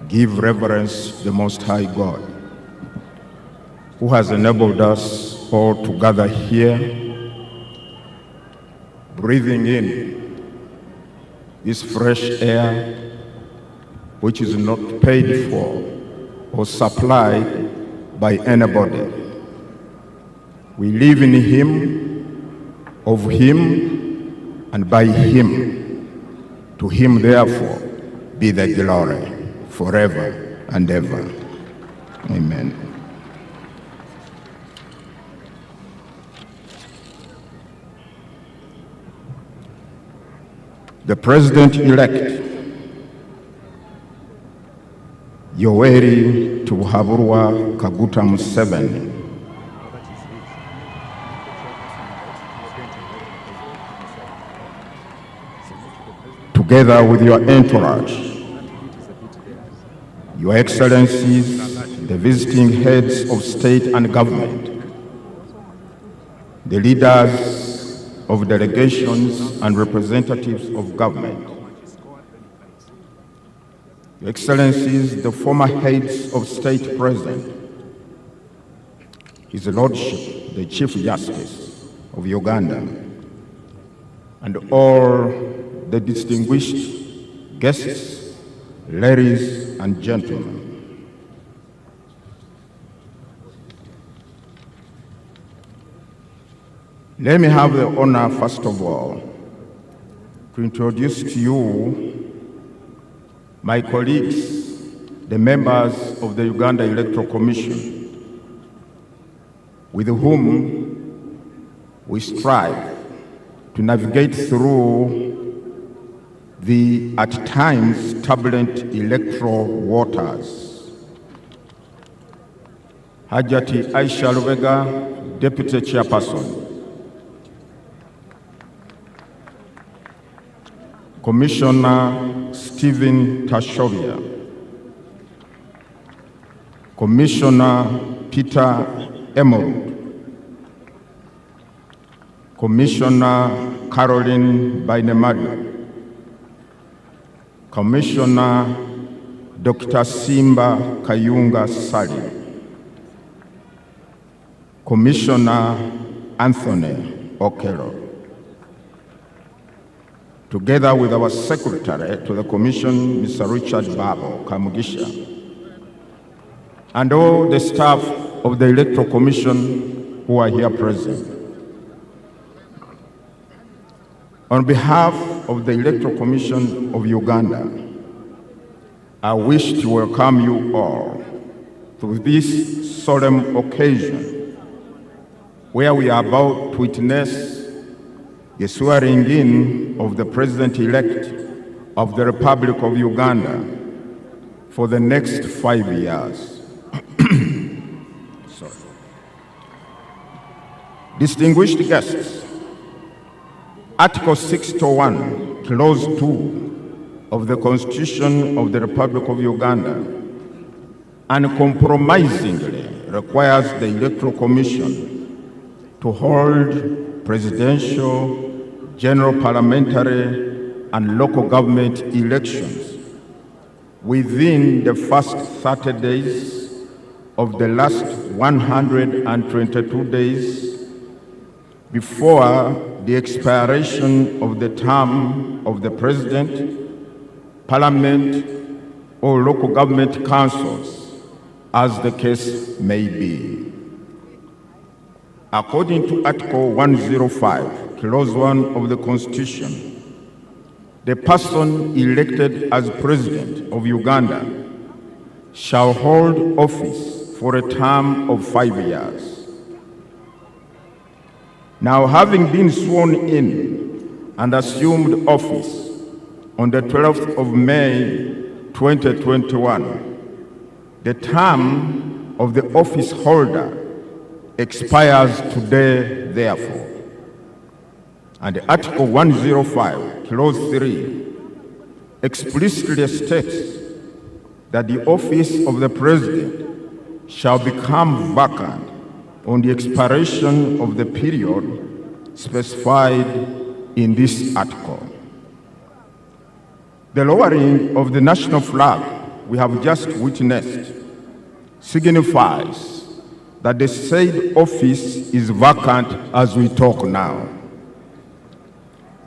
give reverence to the Most High God, who has enabled us all to gather here, breathing in this fresh air, which is not paid for or supplied by anybody. We live in Him, of Him, and by Him. To Him, therefore, be the glory forever and ever. Amen. The President-elect, Yoweri Tumuhaburwa Kaguta Museveni, together with your entourage, Your Excellencies, the visiting heads of state and government, the leaders of delegations and representatives of government, Your Excellencies, the former heads of state present, His Lordship, the Chief Justice of Uganda, and all the distinguished guests, ladies and gentlemen. Let me have the honor, first of all, to introduce to you my colleagues, the members of the Uganda Electoral Commission, with whom we strive to navigate through the, at times, turbulent electoral waters. Hajati Aisha Lubega, Deputy Chairperson. Commissioner Stephen Tashovia. Commissioner Peter Emerald. Commissioner Caroline Bainemadu. Commissioner Dr. Simba Kayunga Sali. Commissioner Anthony Okello. Together with our Secretary to the Commission, Mr. Richard Babo Kamugisha, and all the staff of the Electoral Commission who are here present. On behalf of the Electoral Commission of Uganda, I wish to welcome you all to this solemn occasion where we are about to witness the swearing in of the President-elect of the Republic of Uganda for the next 5 years. Sorry. Distinguished guests, Article 601, Clause 2 of the Constitution of the Republic of Uganda uncompromisingly requires the Electoral Commission to hold presidential, general parliamentary, and local government elections within the first 30 days of the last 122 days before the expiration of the term of the President, Parliament, or local government councils, as the case may be. According to Article 105, Clause 1 of the Constitution, the person elected as President of Uganda shall hold office for a term of 5 years. Now, having been sworn in and assumed office on the 12th of May 2021, the term of the office holder expires today, therefore. And Article 105, Clause 3, explicitly states that the office of the President shall become vacant on the expiration of the period specified in this article. The lowering of the national flag we have just witnessed signifies that the said office is vacant as we talk now.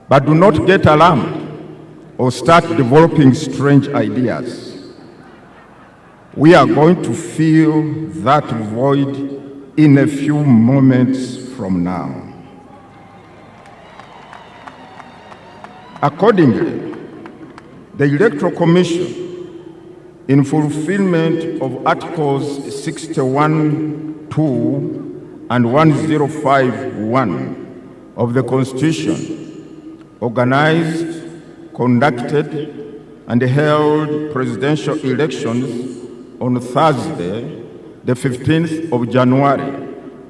But do not get alarmed or start developing strange ideas. We are going to fill that void in a few moments from now. Accordingly, the Electoral Commission, in fulfillment of Articles 61(2) and 105(1) of the Constitution, organized, conducted, and held presidential elections on Thursday, the 15th of January,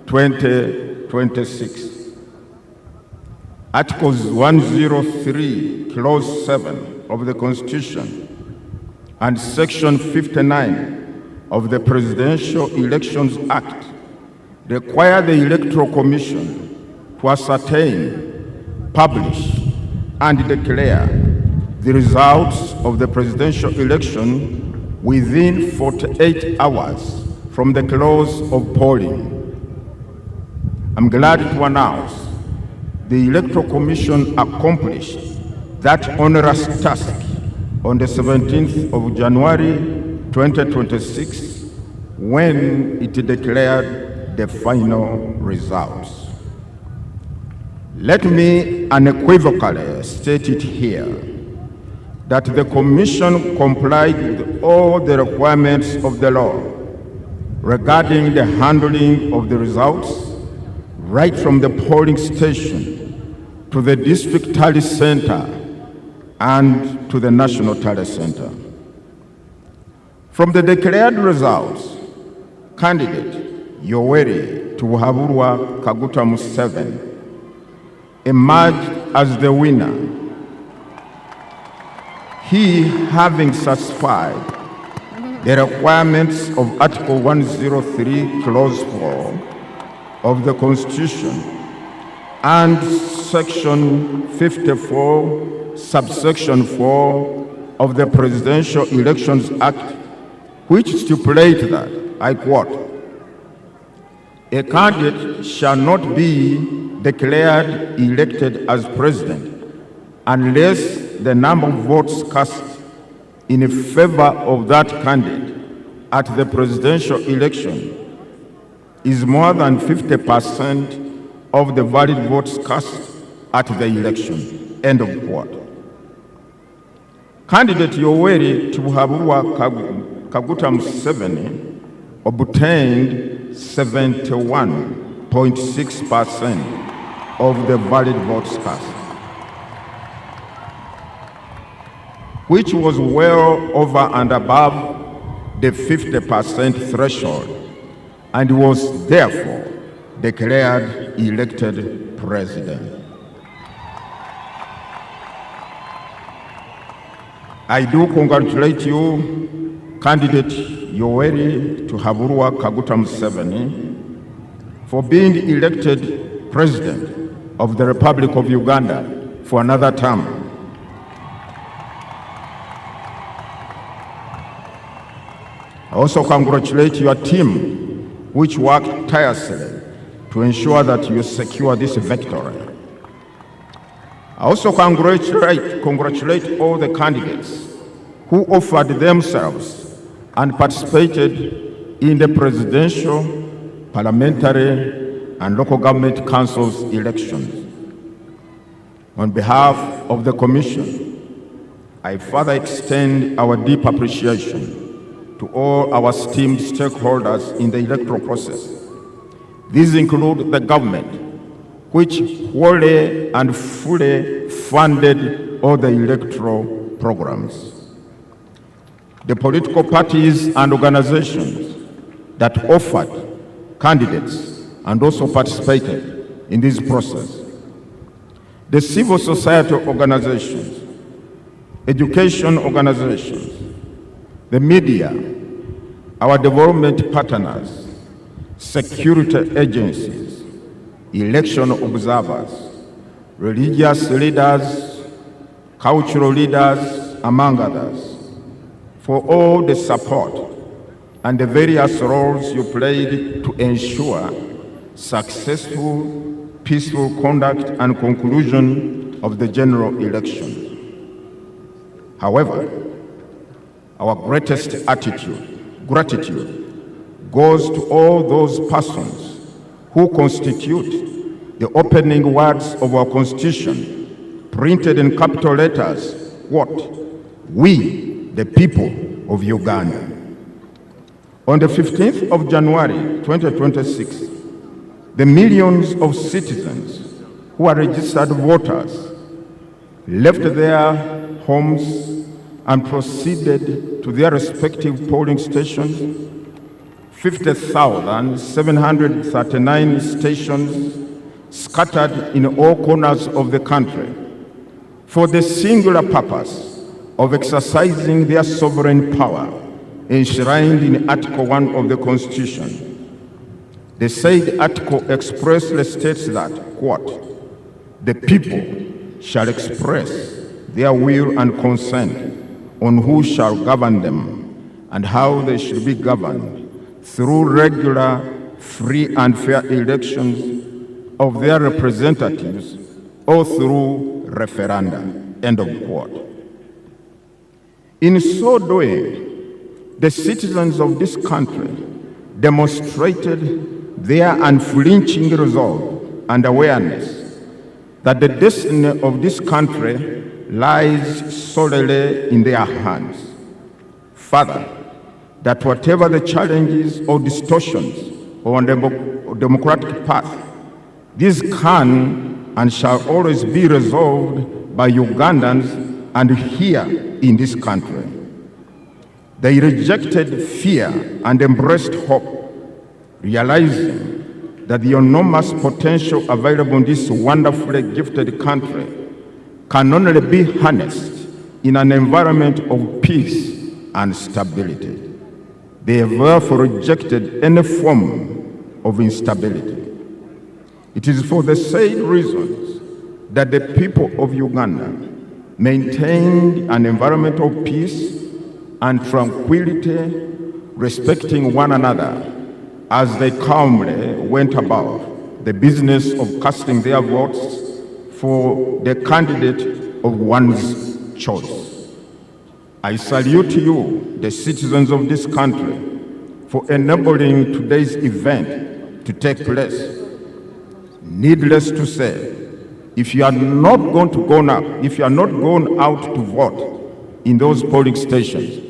2026. Articles 103, Clause 7 of the Constitution and Section 59 of the Presidential Elections Act require the Electoral Commission to ascertain, publish, and declare the results of the presidential election within 48 hours from the close of polling. I'm glad to announce the Electoral Commission accomplished that onerous task on the 17th of January 2026 when it declared the final results. Let me unequivocally state it here that the Commission complied with all the requirements of the law regarding the handling of the results, right from the polling station to the district tally center and to the national tally center. From the declared results, candidate Yoweri Tuhaburwa Kaguta Museveni emerged as the winner, he having satisfied the requirements of Article 103, Clause 4 of the Constitution and Section 54, Subsection 4 of the Presidential Elections Act, which stipulate that, I quote, "A candidate shall not be declared elected as president unless the number of votes cast in favor of that candidate at the presidential election is more than 50% of the valid votes cast at the election." End of quote. Candidate Yoweri Tuhaburwa Kaguta Museveni obtained 71.6% of the valid votes cast, which was well over and above the 50% threshold, and was therefore declared elected president. I do congratulate you, candidate Yoweri Tuhaburwa Kaguta Museveni, for being elected president of the Republic of Uganda for another term. I also congratulate your team, which worked tirelessly to ensure that you secure this victory. I also congratulate all the candidates who offered themselves and participated in the presidential, parliamentary, and local government councils elections. On behalf of the Commission, I further extend our deep appreciation to all our esteemed stakeholders in the electoral process. These include the government, which wholly and fully funded all the electoral programs, the political parties and organizations that offered candidates and also participated in this process, the civil society organizations, education organizations, the media, our development partners, security agencies, election observers, religious leaders, cultural leaders, among others, for all the support and the various roles you played to ensure successful, peaceful conduct and conclusion of the general election. However, our greatest gratitude goes to all those persons who constitute the opening words of our Constitution, printed in capital letters, what? We, the people of Uganda. On the 15th of January 2026, the millions of citizens who are registered voters left their homes and proceeded to their respective polling stations. 50,739 stations scattered in all corners of the country for the singular purpose of exercising their sovereign power enshrined in Article 1 of the Constitution. The said article expressly states that, quote, the people shall express their will and consent on who shall govern them and how they should be governed through regular, free and fair elections of their representatives or through referenda, end of quote. In so doing, the citizens of this country demonstrated their unflinching resolve and awareness that the destiny of this country lies solely in their hands. Further, that whatever the challenges or distortions on the democratic path, these can and shall always be resolved by Ugandans and here in this country. They rejected fear and embraced hope, realizing that the enormous potential available in this wonderfully gifted country can only be harnessed in an environment of peace and stability. They have therefore rejected any form of instability. It is for the same reasons that the people of Uganda maintained an environment of peace and tranquility, respecting one another as they calmly went about the business of casting their votes for the candidate of one's choice. I salute you, the citizens of this country, for enabling today's event to take place. Needless to say, if you are not going out to vote in those polling stations,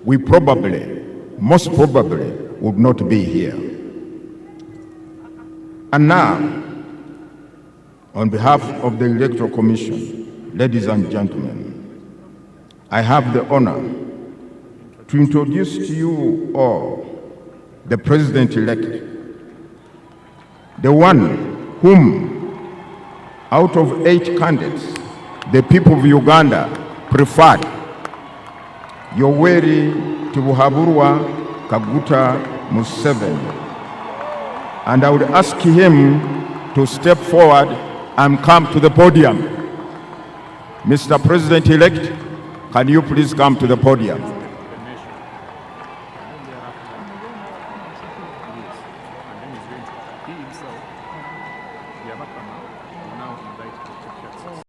we most probably, would not be here. And now, on behalf of the Electoral Commission, ladies and gentlemen, I have the honor to introduce to you all the President-elect, the one whom, out of 8 candidates, the people of Uganda preferred, Yoweri Tibuhaburwa Kaguta Museveni. And I would ask him to step forward and come to the podium. Mr. President-elect, can you please come to the podium?